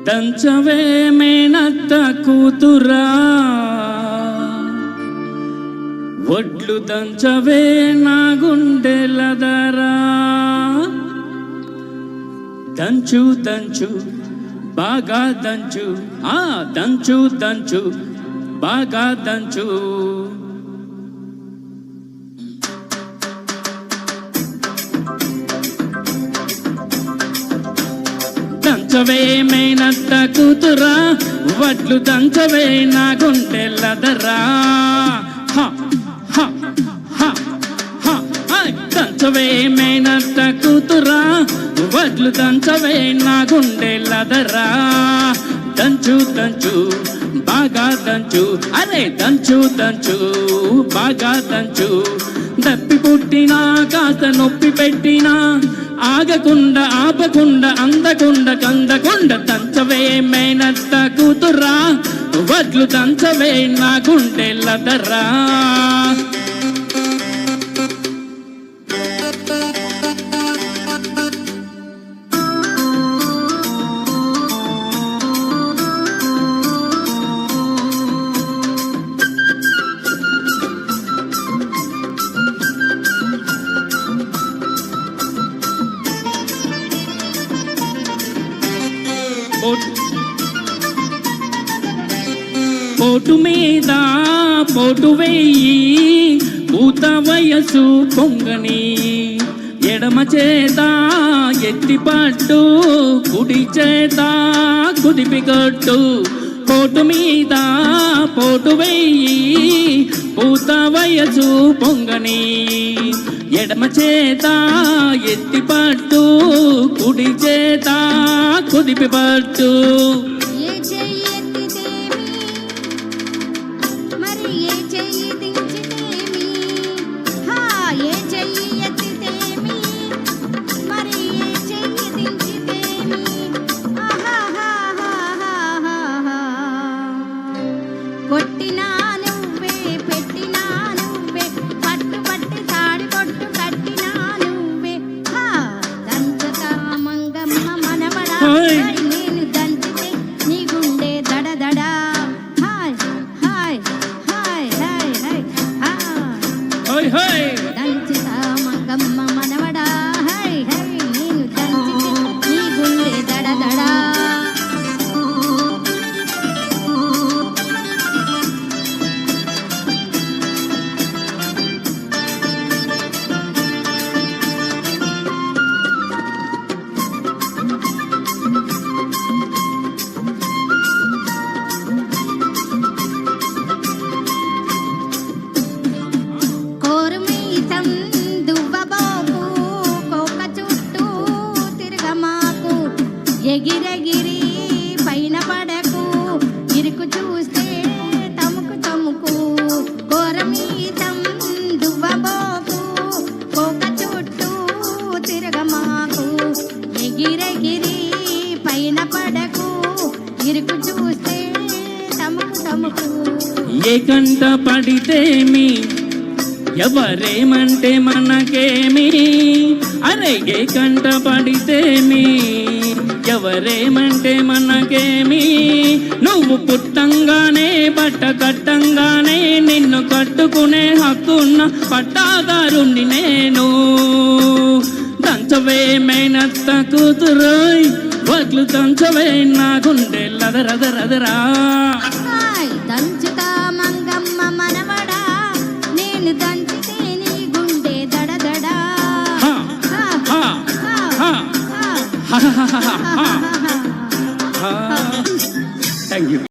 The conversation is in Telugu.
దంచవే మేనత్త కూతురా, వడ్లు దంచవే నా గుండెలదరా. దంచు దంచు బాగా దంచు, దంచు దంచు బాగా దంచు. దంచవే మేనత్త కూతురా, వడ్లు దంచవే నా గుండెలదరా. దంచవే మేనత్త కూతురా, వడ్లు దంచవే నా గుండెలదరా. దంచు దంచు బాగా దంచు, అరే దంచు దంచు బాగా దంచు. దప్పి పుట్టినా కాస్త నొప్పి పెట్టినా ఆగకుండా ఆపకుండా అందకుండా కందకుండా దంచవే మేనత్త కూతురా, వడ్లు దంచవే నా గుండెలదరా. పోటు మీద పోటు వేయి, పూత వయసు పొంగని. ఎడమ చేత ఎత్తి పట్టు, కుడి చేత కుదిపి కొట్టు. పోటు మీద పోటు వేయి, పూత వయసు పొంగని. ఎడమ చేత ఎత్తి పట్టు, కుడి చేత కుదిపి పట్టు. కొట్టినా నువ్వే పెట్టినా నువ్వే, పట్టు పట్టి తాడి కొట్టు కట్టినా నువ్వే. దంచతా మంగమ్మ మనవడా, నేను దంచితే నీ గుండె దడదడా. హాయ్ హాయ్ హాయ్ హాయ్ హాయ్ దంచుతా మంగమ్మ మనవడా, హై హై నేను దంచితే నీ గుండె దడదడా. ఎగిరెగిరి పైన పడకు, ఇరుకు చూస్తే తముకు తముకు. కోరమీతం దువ్వబోకు, కోక చుట్టూ తిరగమాకు. ఎగిరెగిరి పైన పడకు, ఇరుకు చూస్తే తముకు తముకు. ఏ కంట పడితేమి ఎవరేమంటే మనకేమి, అరే ఏ కంట పడితేమి ఎవరేమంటే మనకేమి. నువ్వు పుట్టంగానే బట్ట కట్టంగానే నిన్ను కట్టుకునే హక్కున్న పట్టాదారుణ్ణి నేను. దంచవే మేనత్త కూతురోయ్, వడ్లు దంచవే నా గుండెలదరదరదరా. దంచుతా మంగమ్మ మనవడా, నేను దంచితే నీ గుండె దడదడా. Thank you.